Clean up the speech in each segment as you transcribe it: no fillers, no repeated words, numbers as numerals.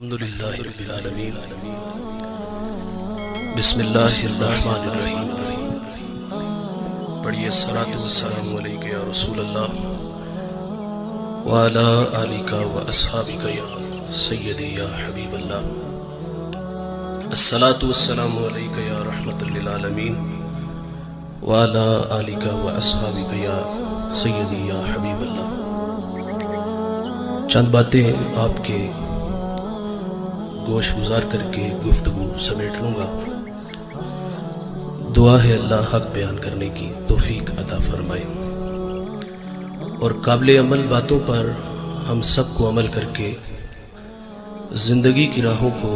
الحمدللہ رب العالمین بسم اللہ الرحمن الرحیم پڑھیے الصلاۃ والسلام علیک یا رسول اللہ وعلی آلک و اصحابک یا سیدی یا حبیب اللہ الصلاۃ والسلام علیک یا رحمت للعالمین وعلی آلک و اصحابک یا سیدی یا حبیب اللہ۔ چند باتیں آپ کے گوش گزار کر کے گفتگو سمیٹ لوں گا۔ دعا ہے اللہ حق بیان کرنے کی توفیق عطا فرمائے اور قابل عمل باتوں پر ہم سب کو عمل کر کے زندگی کی راہوں کو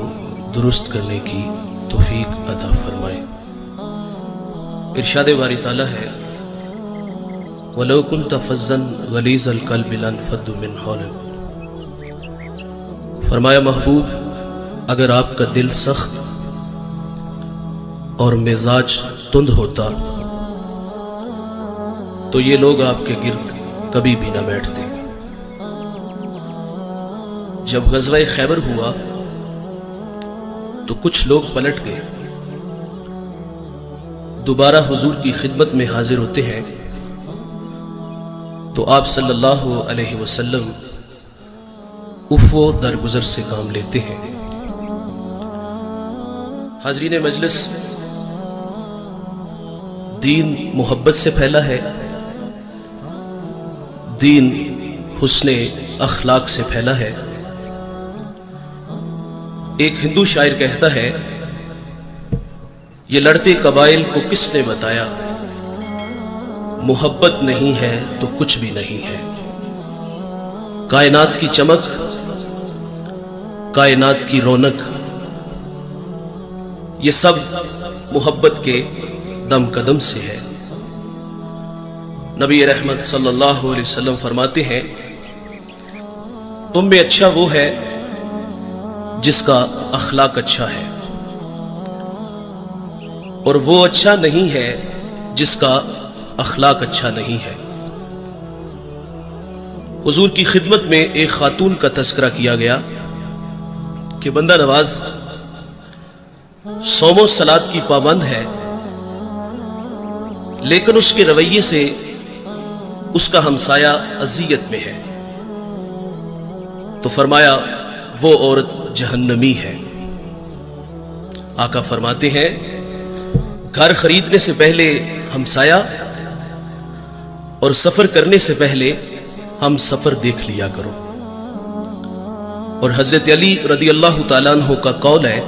درست کرنے کی توفیق عطا فرمائے۔ ارشاد باری تعالیٰ ہے وَلَوْ كُنْتَ فَظًّا غَلِيظَ الْقَلْبِ لَانفَضُّوا مِنْ حَوْلِكَ، فرمایا محبوب اگر آپ کا دل سخت اور مزاج تند ہوتا تو یہ لوگ آپ کے گرد کبھی بھی نہ بیٹھتے۔ جب غزوہ خیبر ہوا تو کچھ لوگ پلٹ گئے، دوبارہ حضور کی خدمت میں حاضر ہوتے ہیں تو آپ صلی اللہ علیہ وسلم عفو درگزر سے کام لیتے ہیں۔ حاضرین مجلس، دین محبت سے پھیلا ہے، دین حسن اخلاق سے پھیلا ہے۔ ایک ہندو شاعر کہتا ہے یہ لڑتے قبائل کو کس نے بتایا، محبت نہیں ہے تو کچھ بھی نہیں ہے۔ کائنات کی چمک، کائنات کی رونق، یہ سب محبت کے دم قدم سے ہے۔ نبی رحمت صلی اللہ علیہ وسلم فرماتے ہیں تم میں اچھا وہ ہے جس کا اخلاق اچھا ہے، اور وہ اچھا نہیں ہے جس کا اخلاق اچھا نہیں ہے۔ حضور کی خدمت میں ایک خاتون کا تذکرہ کیا گیا کہ بندہ نواز صوم و صلات کی پابند ہے، لیکن اس کے رویے سے اس کا ہمسایہ اذیت میں ہے، تو فرمایا وہ عورت جہنمی ہے۔ آقا فرماتے ہیں گھر خریدنے سے پہلے ہمسایہ اور سفر کرنے سے پہلے ہم سفر دیکھ لیا کرو۔ اور حضرت علی رضی اللہ تعالیٰ عنہ کا قول ہے،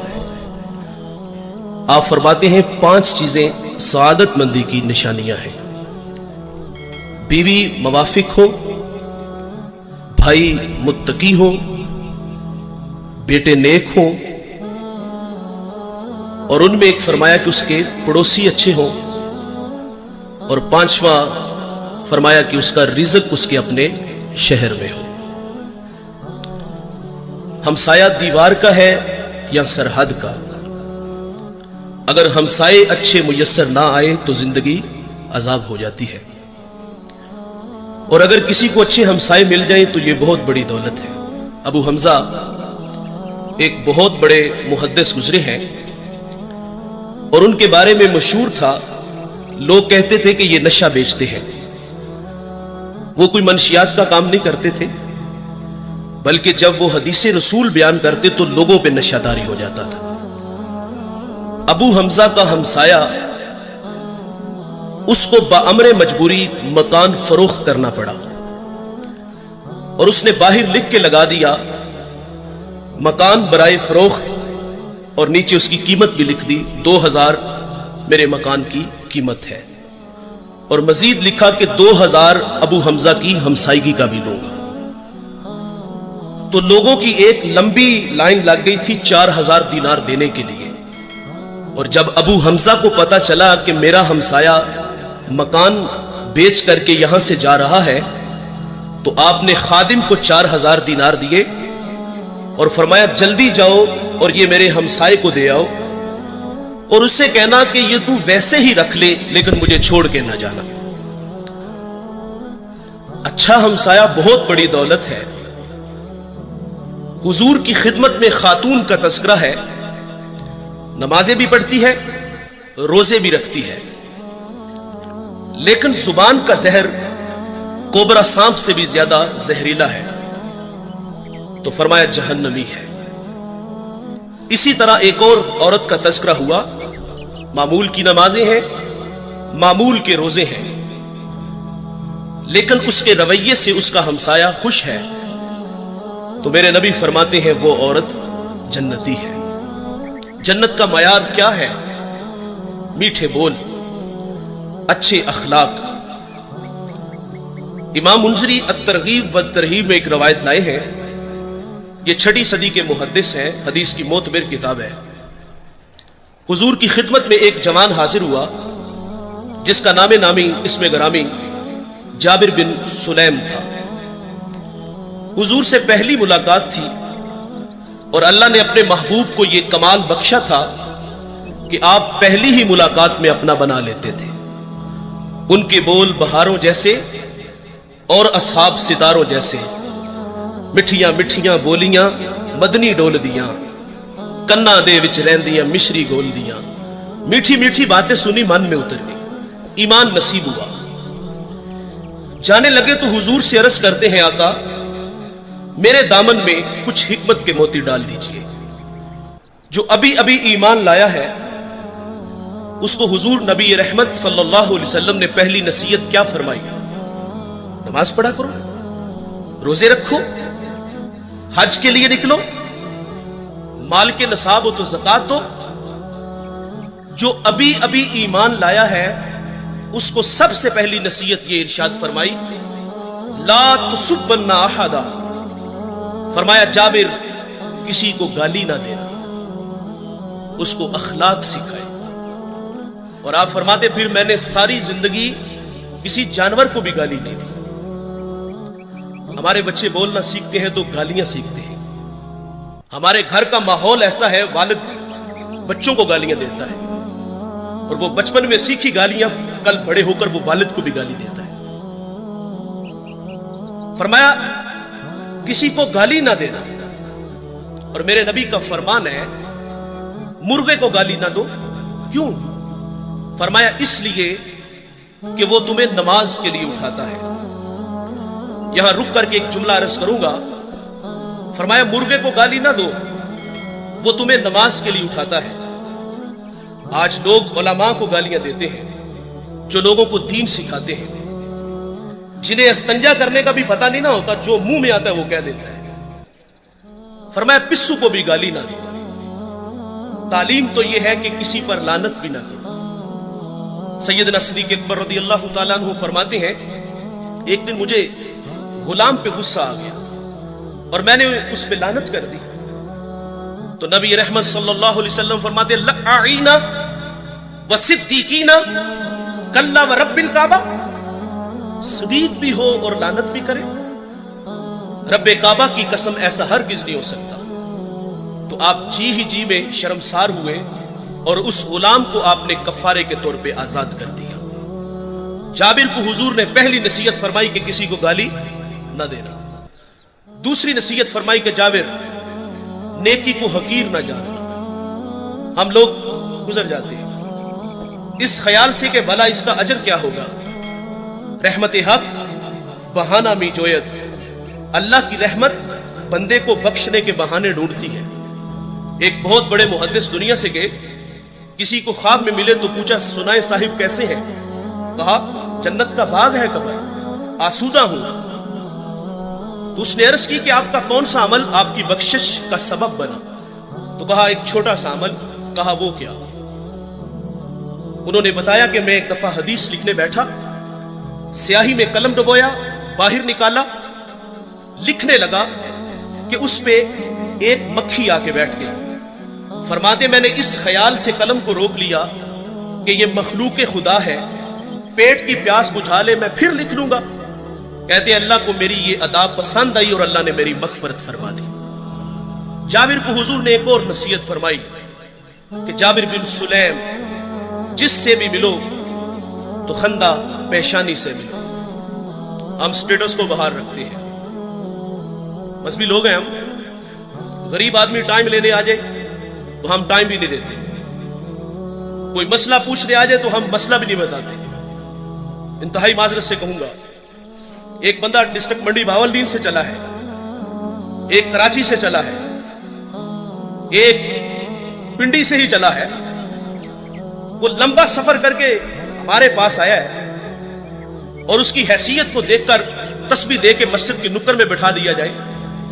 آپ فرماتے ہیں 5 چیزیں سعادت مندی کی نشانیاں ہیں، بیوی موافق ہو، بھائی متقی ہو، بیٹے نیک ہو، اور ان میں ایک فرمایا کہ اس کے پڑوسی اچھے ہوں، اور 5واں فرمایا کہ اس کا رزق اس کے اپنے شہر میں ہو۔ ہمسایہ دیوار کا ہے یا سرحد کا؟ اگر ہمسائے اچھے میسر نہ آئے تو زندگی عذاب ہو جاتی ہے، اور اگر کسی کو اچھے ہمسائے مل جائیں تو یہ بہت بڑی دولت ہے۔ ابو حمزہ ایک بہت بڑے محدث گزرے ہیں، اور ان کے بارے میں مشہور تھا، لوگ کہتے تھے کہ یہ نشہ بیچتے ہیں۔ وہ کوئی منشیات کا کام نہیں کرتے تھے، بلکہ جب وہ حدیث رسول بیان کرتے تو لوگوں پہ نشہ داری ہو جاتا تھا۔ ابو حمزہ کا ہمسایہ اس کو بامر مجبوری مکان فروخت کرنا پڑا، اور اس نے باہر لکھ کے لگا دیا مکان برائے فروخت، اور نیچے اس کی قیمت بھی لکھ دی 2000 میرے مکان کی قیمت ہے، اور مزید لکھا کہ 2000 ابو حمزہ کی ہمسائیگی کا بھی لوں گا۔ تو لوگوں کی ایک لمبی لائن لگ گئی تھی 4000 دینار دینے کے لیے، اور جب ابو حمزہ کو پتا چلا کہ میرا ہمسایہ مکان بیچ کر کے یہاں سے جا رہا ہے، تو آپ نے خادم کو 4000 دینار دیے اور فرمایا جلدی جاؤ اور یہ میرے ہمسائے کو دے آؤ، اور اس سے کہنا کہ یہ تو ویسے ہی رکھ لے لیکن مجھے چھوڑ کے نہ جانا۔ اچھا ہمسایہ بہت بڑی دولت ہے، हुजूर की खिदमत में खातून का तस्करा है, नमाजें भी पढ़ती है, रोजे भी रखती है, लेकिन जुबान का जहर कोबरा सांप से भी ज्यादा जहरीला है, तो फरमाया जहन्नमी है। इसी तरह एक और औरत का तस्करा हुआ, मामूल की नमाजें हैं, मामूल के रोजे हैं, लेकिन उसके रवैये से उसका हमसाया खुश है, तो मेरे नबी फरमाते हैं वो औरत जन्नती है। जन्नत का मयार क्या है? मीठे बोल, अच्छे अखलाक। इमाम मुंजरी अत-तरगीब व तरहीब में एक रवायत लाए हैं, ये 6वीं सदी के मुहद्दिस हैं, हदीस की मोतबर किताब है। हुजूर की खिदमत में एक जवान हाजिर हुआ जिसका नामे नामी इसमें गरामी जाबिर बिन सुलैम था। हुजूर से पहली मुलाकात थी और अल्लाह ने अपने महबूब को यह कमाल बख्शा था कि आप पहली ही मुलाकात में अपना बना लेते थे। उनके बोल बहारों जैसे और असहाब सितारों जैसे, मिठियां मिठियां बोलियां मदनी डोल दियां, कन्ना दे विच रहंदियां मिश्री गोल दियां। मीठी मीठी बातें सुनी मन में उतर गई, ईमान नसीब हुआ। जाने लगे तो हुजूर से अर्ज करते हैं, आका मेरे दामन में कुछ हिकमत के मोती डाल दीजिए। जो अभी अभी ईमान लाया है उसको हुजूर नबी रहमत सल्लल्लाहु अलैहि वसल्लम ने पहली नसीहत क्या फरमाई? नमाज पढ़ा करो, रोजे रखो, हज के लिए निकलो, माल के नसाब हो तो ज़कात दो। जो अभी अभी ईमान लाया है उसको सबसे पहली नसीहत ये इरशाद फरमाई, ला तुसुब्बन्ना अहदा। फरमाया जाबिर किसी को गाली ना देना, उसको अखलाक सिखाए। और आप फरमाते फिर मैंने सारी जिंदगी किसी जानवर को भी गाली नहीं दी। हमारे बच्चे बोलना सीखते हैं तो गालियां सीखते हैं। हमारे घर का माहौल ऐसा है, वालिद बच्चों को गालियां देता है और वो बचपन में सीखी गालियां कल बड़े होकर वो वालिद को भी गाली देता है। फरमाया किसी को गाली ना देना। और मेरे नबी का फरमान है मुर्गे को गाली ना दो। क्यों? फरमाया इसलिए कि वो तुम्हें नमाज के लिए उठाता है। यहां रुक करके एक जुमला अर्ज करूंगा। फरमाया मुर्गे को गाली ना दो, वो तुम्हें नमाज के लिए उठाता है। आज लोग उलमा को गालियां देते हैं जो लोगों को दीन सिखाते हैं, जिन्हें इस्तंजा करने का भी पता नहीं ना होता, जो मुंह में आता है वो कह देता है। फरमाया पिस्सू को भी गाली ना दो। तालीम तो यह है कि किसी पर लानत भी ना करो। सैयदना सिद्दीक़ अकबर रज़ियल्लाहु ताला अन्हु फरमाते हैं, एक दिन मुझे गुलाम पे गुस्सा आ गया और मैंने उस पे लानत कर दी। तो नबी रहमत सल्लल्लाहु अलैहि वसल्लम फरमाते, लअईना व सिद्दीकीना कल्ला व रब्बिल काबा। सिद्दीक भी हो और लानत भी करे, रब्बे काबा की कसम ऐसा हरगिज़ नहीं हो सकता। तो आप जी ही जी में शर्मसार हुए और उस गुलाम को आपने कफारे के तौर पे आजाद कर दिया। जाबिर को हुजूर ने पहली नसीहत फरमाई कि किसी को गाली ना देना। दूसरी नसीहत फरमाई कि जाबिर नेकी को हकीर ना जाना। हम लोग गुजर जाते हैं इस ख्याल से कि भला इसका अजर क्या होगा। रहमत हक बहाना मी जोयत। अल्लाह की रहमत बंदे को बख्शने के बहाने ढूंढती है। एक बहुत बड़े मुहद्दिस दुनिया से गए, किसी को ख्वाब में मिले तो पूछा, सुनाए साहिब कैसे हैं? कहा जन्नत का बाग है कबर, आसूदा हूं। तो उसने अर्ज की कि आपका कौन सा अमल आपकी बख्शिश का सबब बना? तो कहा एक छोटा सा अमल। कहा वो क्या? उन्होंने बताया कि मैं एक दफा हदीस लिखने बैठा, स्याही में कलम डुबोया, बाहर निकाला, लिखने लगा कि उस पे एक मक्खी आके बैठ गई। फरमाते मैंने इस ख्याल से कलम को रोक लिया कि ये मखलूक खुदा है, पेट की प्यास बुझा ले, मैं फिर लिख लूंगा। कहते अल्लाह को मेरी ये अदा पसंद आई और अल्लाह ने मेरी मगफरत फरमा दी। जाबिर को हुजूर ने एक और नसीहत फरमाई कि जाबिर बिन सुलैम, जिससे भी मिलो तो खंदा पेशानी से मिलो। हम स्टेटस को बाहर रखते हैं, बस भी लोग हैं हम, गरीब आदमी टाइम लेने आ जाए तो हम टाइम भी नहीं देते, कोई मसला पूछने आ जाए तो हम मसला भी नहीं बताते। इंतहाई माजरत से कहूंगा, एक बंदा डिस्ट्रिक्ट मंडी भावलदीन से चला है, एक कराची से चला है, एक पिंडी से ही चला है। वो लंबा सफर करके हमारे पास आया है और उसकी हैसियत को देखकर तस्बीह दे के मस्जिद की नुक्कड़ में बैठा दिया जाए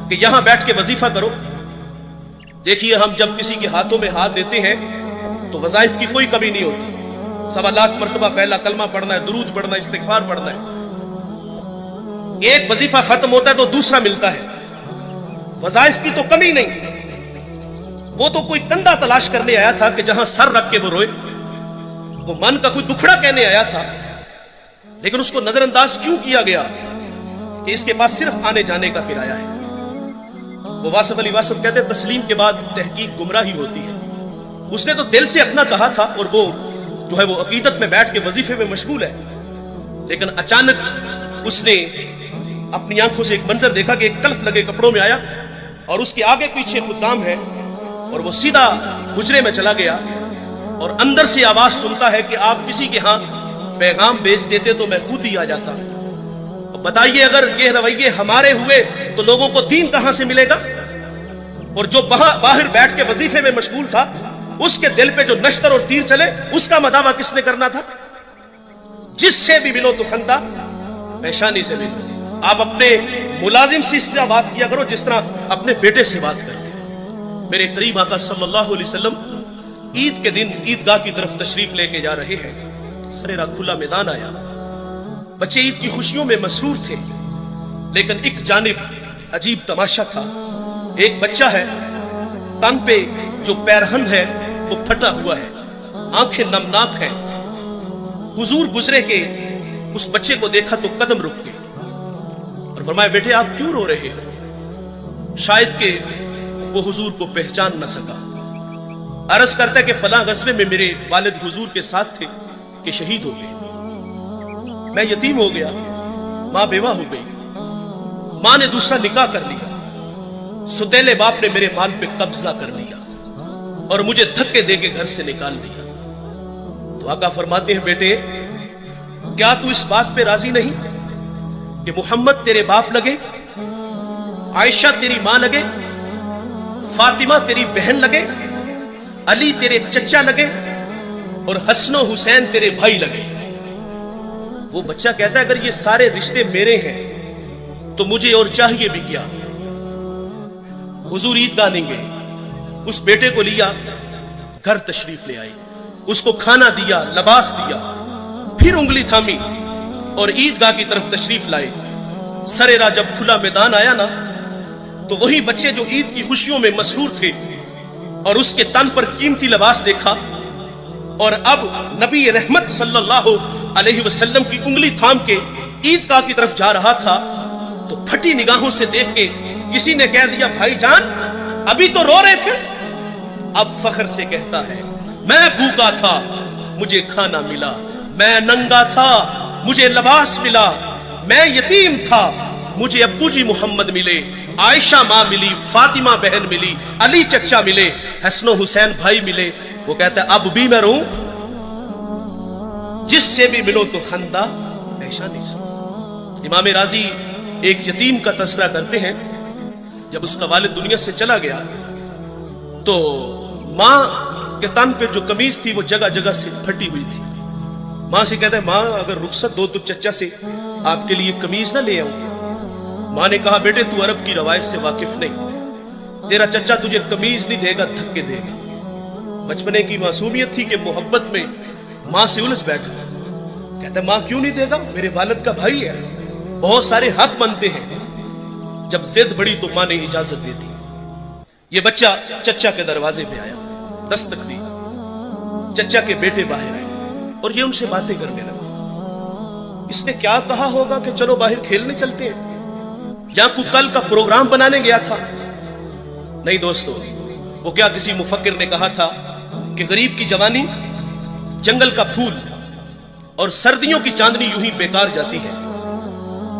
कि यहां बैठ के वजीफा करो। देखिए, हम जब किसी के हाथों में हाथ देते हैं तो वज़ाइफ की कोई कमी नहीं होती। 1.25 लाख मरतबा पहला कलमा पढ़ना है, दुरूद पढ़ना है, इस्तिग़फ़ार पढ़ना है। एक वजीफा खत्म होता है तो दूसरा मिलता है। वज़ाइफ की तो कमी नहीं। वो तो कोई कंधा तलाश करने आया था कि जहां सर रख के वो रोए। वो मन का कोई दुखड़ा कहने आया था, लेकिन उसको नजरअंदाज क्यों किया गया कि इसके पास सिर्फ आने जाने का किराया है। वो वासिफ अली वासिफ कहते हैं, तस्लीम के बाद तहकीक गुमराही होती है। उसने तो दिल से अपना कहा था और वो जो है वो अकीदत में बैठ के वजीफे में मशगूल है, लेकिन अचानक उसने अपनी आंखों से एक मंजर देखा कि एक कल्फ लगे कपड़ों में आया और उसके आगे पीछे खुद्दाम है, और वो सीधा हुजरे में चला गया और अंदर से आवाज सुनता है कि आप किसी के यहां पैगाम भेज देते तो मैं खुद ही आ जाता। बताइए, अगर ये रवैये हमारे हुए तो लोगों को दीन कहां से मिलेगा? और जो बाहर बैठ के वजीफे में मशगूल था, उसके दिल पे जो नश्तर और तीर चले, उसका मदावा किसने करना था? जिससे भी मिलो तो खंदा, पेशानी से मिलो। आप अपने मुलाजिम से इस तरह बात किया करो जिस तरह अपने बेटे से बात करते हैं। मेरे करीम आका सल्लल्लाहु अलैहि वसल्लम ईद के दिन ईदगाह की तरफ तशरीफ लेके जा रहे हैं। सरेरा खुला मैदान आया, बच्चे ईद की खुशियों में मसरूर थे, लेकिन एक जानिब अजीब तमाशा था। एक बच्चा है, तन पे जो पैरहन है वो फटा हुआ है, आंखें नमनाक हैं। हुजूर गुजरे के उस बच्चे को देखा तो कदम रुक गए और फरमाया, बेटे आप क्यों रो रहे हो? शायद के वो हुजूर को पहचान न सका। अर्ज करता है कि फलां गज़वे में मेरे वालिद हुजूर के साथ थे कि शहीद हो गए। मैं यतीम हो गया, मां बेवा हो गई, मां ने दूसरा निकाह कर लिया, सुतेले बाप ने मेरे माल पे कब्जा कर लिया और मुझे धक्के दे के घर से निकाल दिया। तो आका फरमाते हैं, बेटे क्या तू इस बात पे राजी नहीं कि मोहम्मद तेरे बाप लगे, आयशा तेरी मां लगे, फातिमा तेरी बहन लगे, अली तेरे चचा लगे और हसनो हुसैन तेरे भाई लगे? वो बच्चा कहता है, अगर ये सारे रिश्ते मेरे हैं तो मुझे और चाहिए भी क्या? हुजूर ईदगाह नहीं गए, उस बेटे को लिया, घर तशरीफ ले आए, उसको खाना दिया, लिबास दिया, फिर उंगली थामी और ईदगाह की तरफ तशरीफ लाए। सरेरा जब खुला मैदान आया ना, तो वही बच्चे जो ईद की खुशियों में मसरूर थे और उसके तन पर कीमती लिबास देखा और अब नबी रहमत सल्लल्लाहु अलैहि वसल्लम की उंगली थाम के ईदगाह की तरफ जा रहा था, तो फटी निगाहों से देख के किसी ने कह दिया, भाईजान अभी तो रो रहे थे। अब फख्र से कहता है, मैं भूखा था मुझे खाना मिला, मैं नंगा था मुझे लिबास मिला, मैं यतीम था मुझे अब्बू जी मोहम्मद मिले, आयशा मां मिली, फातिमा बहन मिली, अली चचा मिले, हसनो हुसैन भाई मिले। वो कहता है, अब भी मैं रो, जिससे भी मिलो तो खंदा पेशानी से। इमाम राजी एक यतीम का तस्करा करते हैं। जब उसका वालिद दुनिया से चला गया तो मां के तन पे जो कमीज थी वो जगह जगह से फटी हुई थी। मां से कहता है, मां अगर रुखसत दो तो चचा से आपके लिए कमीज ना ले आऊं। मां ने कहा, बेटे तू अरब की रवायत से वाकिफ नहीं, तेरा चचा तुझे कमीज नहीं देगा, धक्के देगा। बचपने की मासूमियत थी कि मोहब्बत में मां से उलझ बैठा। कहता, मां क्यों नहीं देगा, मेरे वालिद का भाई है, बहुत सारे हक बनते हैं। जब जिद बढ़ी तो मां ने इजाजत दे दी। ये बच्चा चचा के दरवाजे पे आया, दस्तक दी, चचा के बेटे बाहर आए और ये उनसे बातें करने लगा। इसने क्या कहा होगा कि चलो बाहर खेलने चलते हैं, या कोई कल का प्रोग्राम बनाने गया था? नहीं दोस्तों, वो क्या किसी मुफक्किर ने कहा था कि गरीब की जवानी जंगल का फूल और सर्दियों की चांदनी यूं ही बेकार जाती है।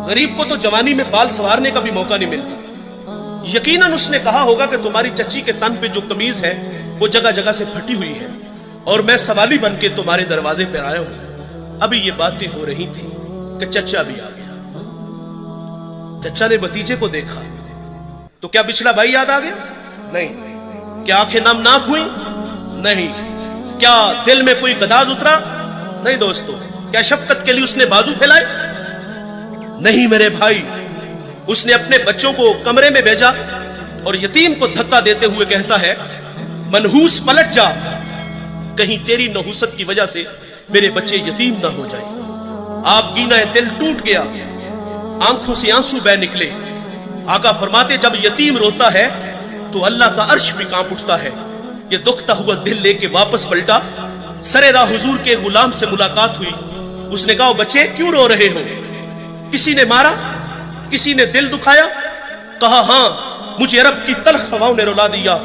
गरीब को तो जवानी में बाल संवारने का भी मौका नहीं मिलता। यकीनन उसने कहा होगा कि तुम्हारी चच्ची के तन पे जो कमीज है वो जगह जगह से फटी हुई है और मैं सवाली बन के तुम्हारे दरवाजे पर आया हूं। अभी ये बातें हो रही थी कि चच्चा भी आ गया। चच्चा ने भतीजे को देखा तो क्या बिछड़ा भाई याद आ गया? नहीं। क्या आंखें नमनाक हुई? नहीं। क्या दिल में कोई गदाज उतरा? नहीं दोस्तों। क्या शफकत के लिए उसने बाजू फैलाए? नहीं मेरे भाई। उसने अपने बच्चों को कमरे में भेजा और यतीम को धक्का देते हुए कहता है, मनहूस पलट जा, कहीं तेरी नहुसत की वजह से मेरे बच्चे यतीम ना हो जाए। आप गीना दिल टूट गया, आंखों से आंसू बह निकले। आका फरमाते, जब यतीम रोता है तो अल्लाह का अर्श भी कांप उठता है। ये दुखता हुआ दिल लेके वापस पलटा। सरे राह हुजूर के गुलाम से मुलाकात हुई। उसने कहा, बच्चे क्यों रो रहे हो? किसी ने मारा? किसी ने दिल दुखाया? कहा, हां, मुझे अरब की तल्ख हवाओं ने रुला दिया।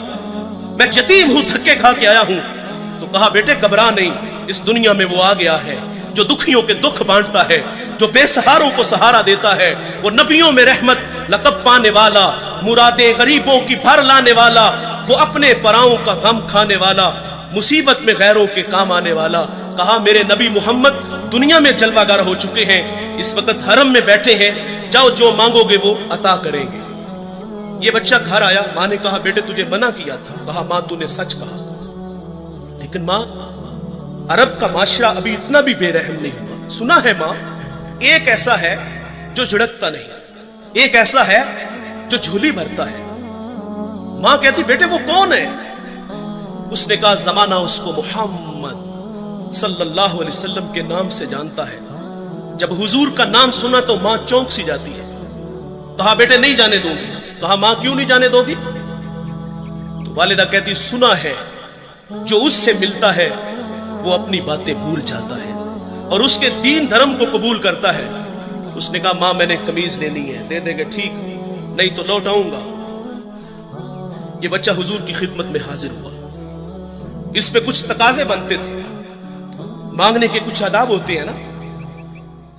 मैं यतीम हूं, धक्के खा के आया हूं। तो कहा, बेटे घबरा नहीं, इस दुनिया में वो आ गया है जो दुखियों के दुख बांटता है, जो बेसहारों को सहारा देता है। वो नबियों में रहमत लकब पाने वाला, मुरादे गरीबों की भर लाने वाला, वो अपने पराओं का गम खाने वाला, मुसीबत में गैरों के काम आने वाला। कहा, मेरे नबी मोहम्मद दुनिया में जलवागर हो चुके हैं, इस वक्त हरम में बैठे हैं, जाओ जो मांगोगे वो अता करेंगे। ये बच्चा घर आया। मां ने कहा, बेटे तुझे मना किया था। कहा, मां तूने सच कहा, लेकिन मां अरब का माशरा अभी इतना भी बेरहम नहीं हुआ। सुना है मां, एक ऐसा है जो झिड़कता नहीं, एक ऐसा है जो झोली भरता है। मां कहती, बेटे वो कौन है? उसने कहा, जमाना उसको मोहम्मद सल्लल्लाहु अलैहि वसल्लम के नाम से जानता है। जब हुजूर का नाम सुना तो मां चौंक सी जाती है। कहा, बेटे नहीं जाने दूंगी। कहा, मां क्यों नहीं जाने दोगी? तो वालिदा कहती, सुना है जो उससे मिलता है वो अपनी बातें भूल जाता है और उसके दीन धर्म को कबूल करता है। उसने कहा, मां मैंने कमीज लेनी है, दे देंगे ठीक, नहीं तो लौट आऊंगा। ये बच्चा हुजूर की खिदमत में हाजिर हुआ। इस पे कुछ तकाजे बनते थे, मांगने के कुछ आदाब होते हैं ना।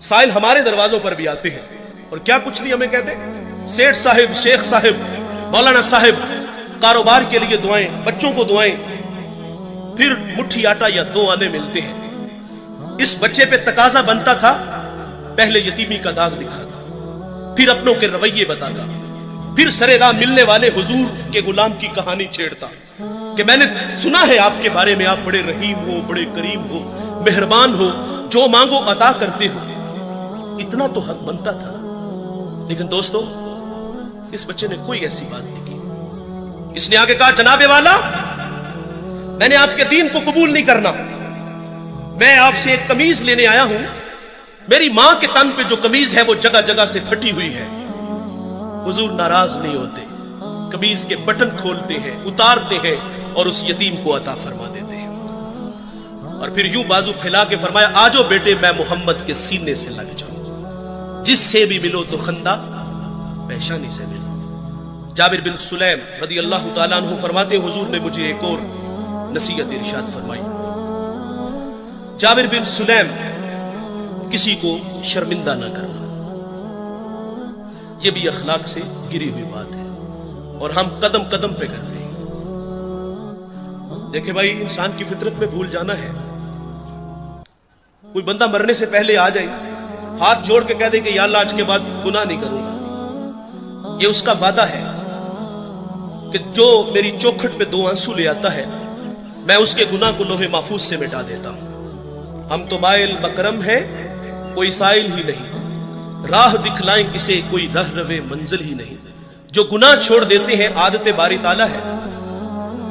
साइल हमारे दरवाजों पर भी आते हैं और क्या कुछ नहीं हमें कहते, सेठ साहिब, शेख साहिब, मौलाना साहिब, कारोबार के लिए दुआएं, बच्चों को दुआएं, फिर मुट्ठी आटा या 2 आने मिलते हैं। इस बच्चे पे तकाजा बनता था, पहले यतीमी का दाग दिखाता, फिर अपनों के रवैये बताता, फिर सरे राह मिलने वाले हुजूर के गुलाम की कहानी छेड़ता कि मैंने सुना है आपके बारे में, आप बड़े रहीम हो, बड़े करीम हो, मेहरबान हो, जो मांगो अता करते हो। इतना तो हक बनता था। लेकिन दोस्तों, इस बच्चे ने कोई ऐसी बात नहीं की। इसने आगे कहा, जनाबे वाला, मैंने आपके दीन को कबूल नहीं करना, मैं आपसे एक कमीज लेने आया हूं। मेरी मां के तन पे जो कमीज है वो जगह जगह से फटी हुई है। हुजूर नाराज नहीं होते, कमीज के बटन खोलते हैं, उतारते हैं और उस यतीम को अता फरमा देते हैं। और फिर यूं बाजू फैला के फरमाया, आजो बेटे मैं मोहम्मद के सीने से लग जाऊं, जिससे भी मिलो तो खंदा पेशानी से मिलो। जाबिर बिन सुलैम रदी अल्लाह तआला अन्हु फरमाते, हुजूर ने मुझे एक और नसीहत इरशाद फरमाई। जाबिर बिन सुलैम, किसी को शर्मिंदा ना करना, यह भी अखलाक से गिरी हुई बात है और हम कदम कदम पे करते हैं। देखे भाई, इंसान की फितरत में भूल जाना है। कोई बंदा मरने से पहले आ जाए, हाथ जोड़ के कह दे कि या अल्लाह आज के बाद गुनाह नहीं करूंगा, ये उसका वादा है कि जो मेरी चौखट पे 2 आंसू ले आता है, मैं उसके गुनाह को लोहे महफूज से मिटा देता हूं। हम तो माइल मकरम है, कोई साइल ही नहीं, राह दिखलाएं किसे, कोई रह रवे मंजिल ही नहीं। जो गुनाह छोड़ देते हैं, आदत बारी ताला है,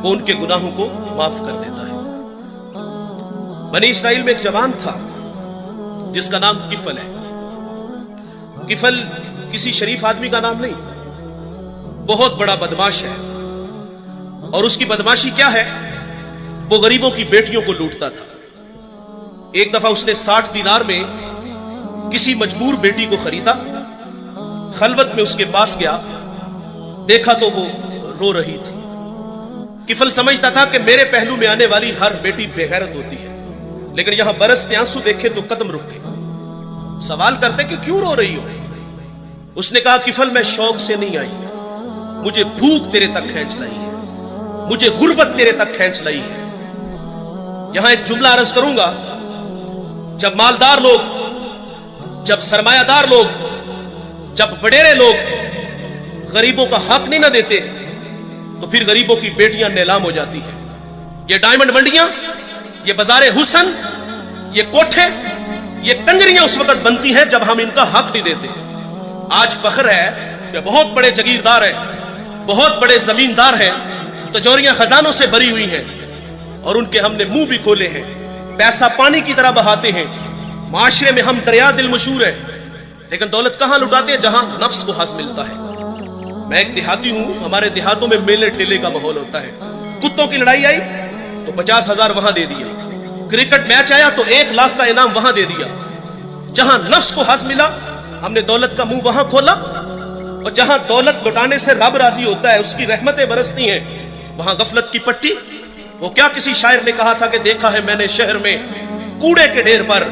वो उनके गुनाहों को माफ कर देता है। बनी इसराइल में एक जवान था जिसका नाम किफल है। किफल किसी शरीफ आदमी का नाम नहीं, बहुत बड़ा बदमाश है। और उसकी बदमाशी क्या है, वो गरीबों की बेटियों को लूटता था। एक दफा उसने 60 दिनार में किसी मजबूर बेटी को खरीदा, खलवत में उसके पास गया, देखा तो वो रो रही थी। किफल समझता था कि मेरे पहलू में आने वाली हर बेटी बेगैरत होती है, लेकिन यहां बरसते आंसू देखे तो कदम रुक गए। सवाल करते कि क्यों रो रही हो? उसने कहा, किफल मैं शौक से नहीं आई, मुझे भूख तेरे तक खींच लाई है, मुझे गुर्बत तेरे तक खींच लाई है। यहां एक जुमला अर्ज करूंगा, जब मालदार लोग, जब सरमायादार लोग, जब वडेरे लोग गरीबों का हक नहीं ना देते तो फिर गरीबों की बेटियां नीलाम हो जाती है। ये डायमंड मंडियां, ये बाजारे हुसन, ये कोठे, ये कंजरियां उस वक्त बनती हैं जब हम इनका हक नहीं देते। आज फख्र है कि बहुत बड़े जगीरदार हैं, बहुत बड़े जमींदार हैं, तिजोरियां खजानों से भरी हुई हैं और उनके हमने मुंह भी खोले हैं, पैसा पानी की तरह बहाते हैं। माशरे में हम दरिया दिल मशहूर है, लेकिन दौलत कहां लुटाते हैं? जहां नफ्स को हस मिलता है। मैं एक देहाती हूं, हमारे देहातों में मेले ठेले का माहौल होता है। कुत्तों की लड़ाई आई तो 50,000 वहां दे दिया, क्रिकेट मैच आया तो 1 लाख का इनाम वहां दे दिया। जहां नफ्स को हस मिला हमने दौलत का मुंह वहां खोला, और जहां दौलत लुटाने से रब राजी होता है, उसकी रहमतें बरसती हैं, वहां गफलत की पट्टी। वो क्या किसी शायर ने कहा था कि देखा है मैंने शहर में कूड़े के ढेर पर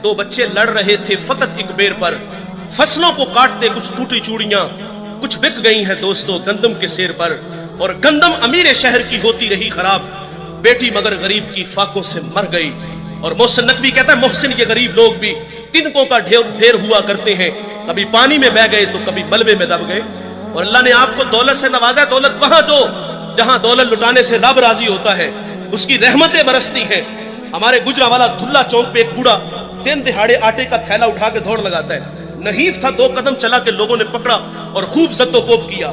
2 बच्चे लड़ रहे थे फकत एक बेर पर, फसलों को काटते कुछ टूटी चूड़ियां, कुछ बिक गई हैं दोस्तों गंदम के सेर पर, और गंदम अमीर शहर की होती रही खराब, बेटी मगर गरीब की फाकों से मर गई। और मोहसिन नकवी कहता है, मोहसिन ये गरीब लोग भी तिनकों का ढेर हुआ करते हैं, कभी पानी में बह गए तो कभी मलबे में दब गए। और अल्लाह ने आपको दौलत से नवाजा। दौलत वहां जो जहां दौलत लुटाने से रब राजी होता है, उसकी रहमतें बरसती हैं। हमारे गुजरावाला धुल्ला चौक पे एक बूढ़ा 3 दिहाड़े आटे का थैला उठा के दौड़ लगाता है। नहीफ था, 2 कदम चला के लोगों ने पकड़ा और खूब जद्दोकोब किया,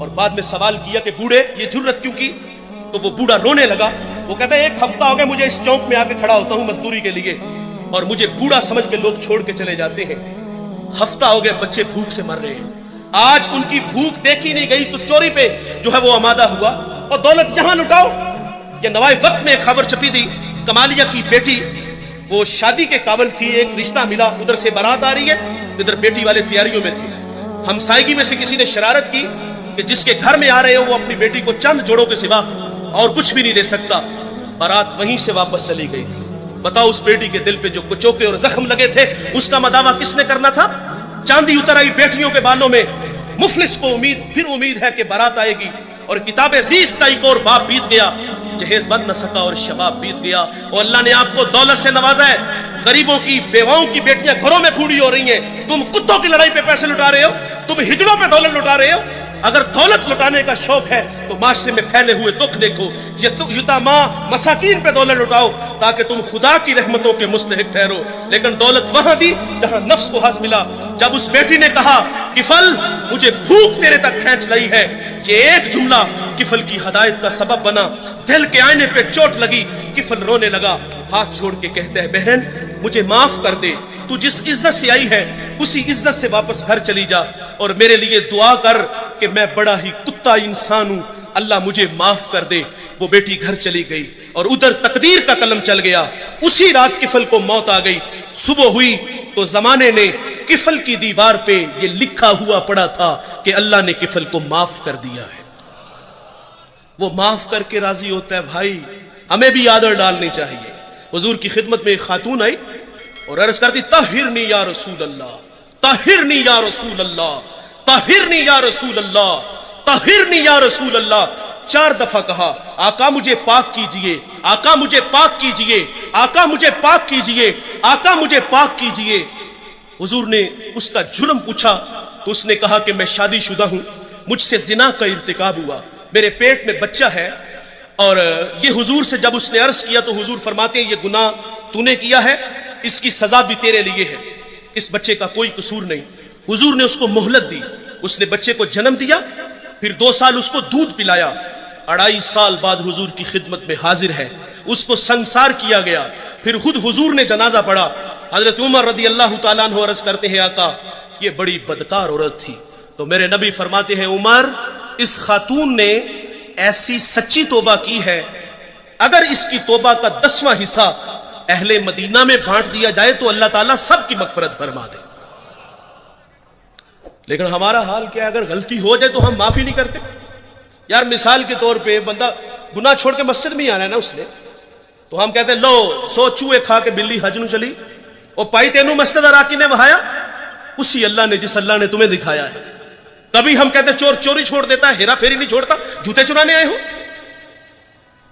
और बाद में सवाल किया कि बूढ़े ये जुर्रत क्यों की? तो वो बूढ़ा रोने लगा। वो कहता है 1 हफ्ता हो गया मुझे इस चौक में आके खड़ा होता हूं मजदूरी के लिए, और मुझे बूढ़ा समझ के लोग छोड़ के चले जाते हैं। हफ्ता हो गया बच्चे भूख से मर रहे हैं। आज उनकी भूख देखी नहीं गई तो चोरी पे जो है वो आमादा हुआ, और दौलत यहां लुटाओ। ये नवाए वक्त में एक खबर छपी थी, कमालिया की बेटी वो शादी के काबिल थी, एक रिश्ता मिला, उधर से बारात आ रही है, इधर बेटी वाले तैयारियों में थे। हमसायगी में से किसी ने शरारत की कि जिसके घर में आ रहे हो वो अपनी बेटी को चंद जोड़ों के सिवा और कुछ भी नहीं दे सकता। बारात वहीं से वापस चली गई थी। बताओ उस बेटी के दिल पे जो कुचोके और जख्म लगे थे, उसका मदावा किसने करना था? चांदी उतर आई बेटियों के बालों में। मुफलिस को फिर उम्मीद है कि बारात आएगी, और किताब अजीज का एक और बाप बीत गया, जहेज बन न सका और शबाब बीत गया। और अल्लाह ने आपको दौलत से नवाजा है। गरीबों की बेवाओं की बेटियां घरों में बूढ़ी हो रही हैं, तुम कुत्तों की लड़ाई पे पैसे लुटा रहे हो, तुम हिजड़ों पे दौलत लुटा रहे हो। अगर दौलत लुटाने का शौक है तो माशरे में फैले हुए दुख देखो, यतीमा मसाकीन पे दौलत लुटाओ ताकि तुम खुदा की रहमतों के मुस्तहिक ठहरो। लेकिन दौलत वहां दी जहां नफ्स को हस मिला। जब उस बेटी ने कहा किफल मुझे भूख तेरे तक खींच लाई है, ये एक जुमला किफल की हदायत का सबब बना। दिल के आईने पे चोट लगी, किफल रोने लगा, हाथ छोड़ के कहता है बहन मुझे माफ कर दे, तू जिस इज्जत से आई है उसी इज्जत से वापस घर चली जा, और मेरे लिए दुआ कर कि मैं बड़ा ही कुत्ता इंसान हूं, अल्लाह मुझे माफ कर दे। वो बेटी घर चली गई और उधर तकदीर का कलम चल गया। उसी रात किफल को मौत आ गई। सुबह हुई तो जमाने ने किफल की दीवार पे ये लिखा हुआ पड़ा था कि अल्लाह ने किफल को माफ कर दिया है। वो माफ करके राजी होता है। भाई हमें भी आदर डालनी चाहिए। हुजूर की खिदमत में एक खातून आई और अर्ज करती ताहिरनी या रसूल अल्लाह, ताहिरनी या रसूल अल्लाह, ताहिरनी या रसूल अल्लाह, ताहिरनी या रसूल अल्लाह। 4 दफा कहा आका मुझे पाक कीजिए, आका मुझे पाक कीजिए, आका मुझे पाक कीजिए, आका मुझे पाक कीजिए। हुजूर ने उसका जुर्म पूछा तो उसने कहा कि मैं शादीशुदा हूं, मुझसे जिना का इर्तिकाब हुआ, मेरे पेट में बच्चा है। और ये हुजूर से जब उसने अर्ज किया तो हुजूर फरमाते हैं ये गुनाह तूने किया है, इसकी सजा भी तेरे लिए है, इस बच्चे का कोई कसूर नहीं। हुजूर ने उसको मोहलत दी, उसने बच्चे को जन्म दिया, फिर 2 साल उसको दूध पिलाया। 2.5 साल बाद हुजूर की खिदमत में हाजिर है, उसको संसार किया गया। फिर खुद हुजूर ने जनाजा पढ़ा। हजरत उमर रदी अल्लाह तआला अन्हु अर्ज करते हैं आका ये बड़ी बदकार औरत थी। तो मेरे नबी फरमाते हैं उमर इस खातून ने ऐसी सच्ची तौबा की है, अगर इसकी तौबा का 10वां हिस्सा अहले मदीना में बांट दिया जाए तो अल्लाह ताला सबकी मगफरत फरमा दे। लेकिन हमारा हाल क्या है, अगर गलती हो जाए तो हम माफी नहीं करते। यार मिसाल के तौर पे बंदा गुनाह छोड़ के मस्जिद में ही आना है ना उसने, तो हम कहते हैं लो 100 चूहे खा के बिल्ली हज नू चली, और पाई तेनू मस्जिद आराकी ने वहाया, उसी अल्लाह ने जिस अल्लाह ने तुम्हें दिखाया है। کبھی ہم کہتے چور چوری چھوڑ دیتا ہے، ہیرا پھیری نہیں چھوڑتا، جوتے چرانے آئے ہو؟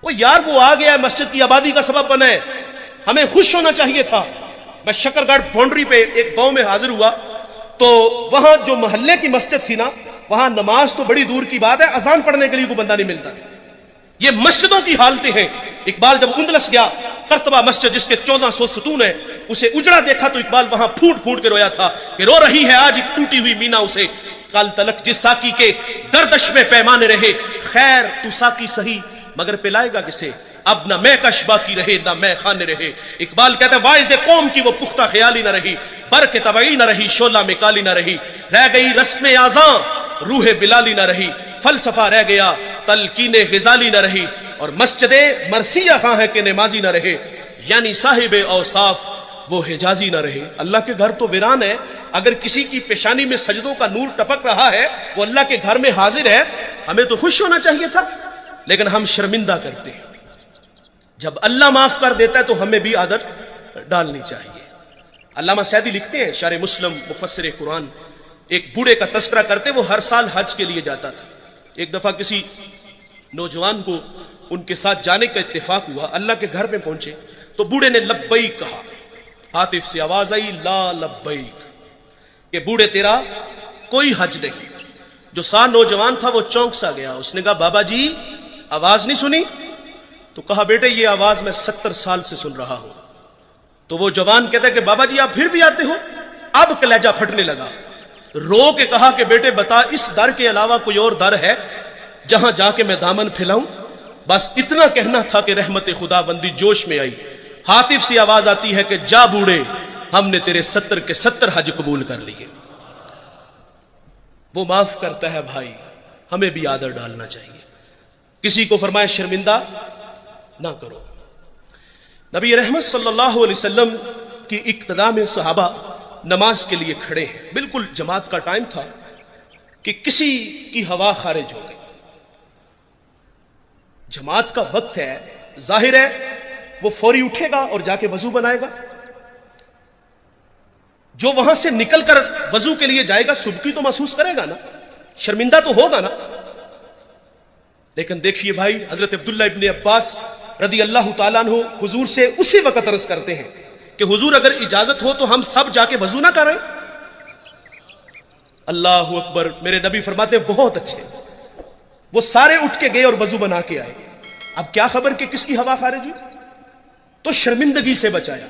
وہ یار وہ آ گیا ہے، مسجد کی آبادی کا سبب بنا ہے، ہمیں خوش ہونا چاہیے تھا۔ میں شکر گڑھ باؤنڈری پہ ایک گاؤں میں حاضر ہوا تو وہاں جو محلے کی مسجد تھی نا، وہاں نماز تو بڑی دور کی بات ہے، اذان پڑھنے کے لیے کوئی بندہ نہیں ملتا تھا۔ یہ مسجدوں کی حالتیں ہیں۔ اقبال جب اندلس گیا، قرطبہ مسجد جس کے 1400 ستون ہیں، اسے اجڑا دیکھا تو اقبال وہاں پھوٹ پھوٹ کے رویا تھا کہ رو رہی ہے آج ایک ٹوٹی ہوئی مینا اسے، کل تلک جس ساکی کے گردش میں پیمانے رہے، خیر تو ساکی سہی مگر پلائے گا کسے، اب نہ میں کش باقی رہے نہ میں خانے رہے۔ اقبال کہتا ہے واعظ قوم کی وہ پختہ خیالی نہ رہی، برق طبعی نہ رہی، شعلہ میں کالی نہ رہی، رہ گئی رسم آزاں روح بلالی نہ رہی، فلسفہ رہ گیا تلقین غزالی نہ رہی، اور مسجد مرثیہ خواہ ہے کہ نمازی نہ رہے، یعنی صاحب اوصاف وہ حجازی نہ رہے۔ اللہ کے گھر تو ویران ہے، اگر کسی کی پیشانی میں سجدوں کا نور ٹپک رہا ہے، وہ اللہ کے گھر میں حاضر ہے، ہمیں تو خوش ہونا چاہیے تھا، لیکن ہم شرمندہ کرتے ہیں۔ جب اللہ معاف کر دیتا ہے تو ہمیں بھی عادت ڈالنی چاہیے۔ علامہ سعدی لکھتے ہیں، شارح مسلم مفسر قرآن، ایک بوڑھے کا تذکرہ کرتے، وہ ہر سال حج کے لیے جاتا تھا۔ ایک دفعہ کسی نوجوان کو ان کے ساتھ جانے کا اتفاق ہوا، اللہ کے گھر میں پہنچے تو بوڑھے نے لبیک کہا، ہاتف سے آواز آئی لا لبیک، کہ بوڑھے تیرا کوئی حج نہیں۔ جو ساتھ نوجوان تھا وہ چونک سا گیا، اس نے کہا بابا جی آواز نہیں سنی؟ تو کہا بیٹے یہ آواز میں 70 سال سے سن رہا ہوں۔ تو وہ جوان کہتا ہے کہ بابا جی آپ پھر بھی آتے ہو؟ اب کلیجہ پھٹنے لگا، رو کے کہا کہ بیٹے بتا اس در کے علاوہ کوئی اور در ہے جہاں جا کے میں دامن پھیلاؤں؟ بس اتنا کہنا تھا کہ رحمت خدا بندی جوش میں آئی، ہاتف سے آواز آتی ہے کہ جا بوڑھے ہم نے تیرے 70 کے 70 حج قبول کر لیے۔ وہ معاف کرتا ہے بھائی، ہمیں بھی عادت ڈالنا چاہیے۔ کسی کو فرمائے شرمندہ نہ کرو۔ نبی رحمت صلی اللہ علیہ وسلم کی اقتداء میں صحابہ نماز کے لیے کھڑے ہیں، بالکل جماعت کا ٹائم تھا کہ کسی کی ہوا خارج ہو گئی، جماعت کا وقت ہے، ظاہر ہے وہ فوری اٹھے گا اور جا کے وضو بنائے گا، جو وہاں سے نکل کر وضو کے لیے جائے گا سبکی تو محسوس کرے گا نا، شرمندہ تو ہوگا نا۔ لیکن دیکھیے بھائی، حضرت عبداللہ ابن عباس رضی اللہ تعالیٰ عنہ حضور سے اسی وقت عرض کرتے ہیں کہ حضور اگر اجازت ہو تو ہم سب جا کے وضو نہ کریں؟ اللہ اکبر، میرے نبی فرماتے ہیں بہت اچھے۔ وہ سارے اٹھ کے گئے اور وضو بنا کے آئے۔ اب کیا خبر کہ کس کی ہوا خارج ہوئی؟ تو شرمندگی سے بچایا۔